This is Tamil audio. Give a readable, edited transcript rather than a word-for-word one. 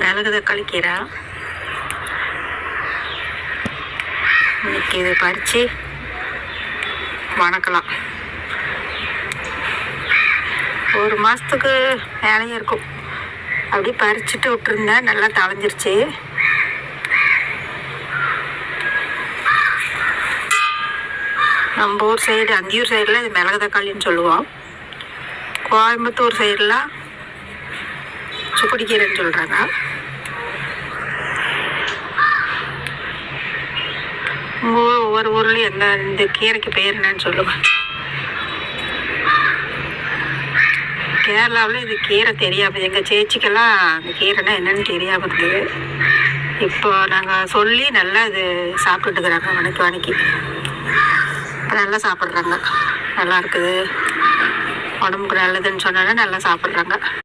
மிளகு தக்காளி கீரை. இன்னைக்கு இதை பறித்து வணக்கலாம். ஒரு மாதத்துக்கு வேலையும் இருக்கும். அப்படி பறிச்சுட்டு விட்டுருந்தேன், நல்லா தளைஞ்சிருச்சு. நம்ம ஊர் சைடு, அந்தியூர் சைடில் இது மிளகு தக்காளின்னு சொல்லுவோம். கோயம்புத்தூர் சைடெலாம் சுப்படிக்கீரைன்னு சொல்கிறாங்க. ஒவ்வொரு ஊர்லேயும் எந்த இந்த கீரைக்கு பெயர் என்னன்னு சொல்லுவேன். கேரளாவில் இது கீரை தெரியாமல், எங்கள் சேச்சிக்கெல்லாம் அந்த கீரைனா என்னன்னு தெரியாமல் இருந்தது. இப்போ நாங்கள் சொல்லி நல்லா இது சாப்பிட்டுட்டுக்கிறாங்க. வணக்கி நல்லா சாப்பிட்றாங்க. நல்லா இருக்குது, உடம்புக்கு நல்லதுன்னு சொன்னாலும் நல்லா சாப்பிட்றாங்க.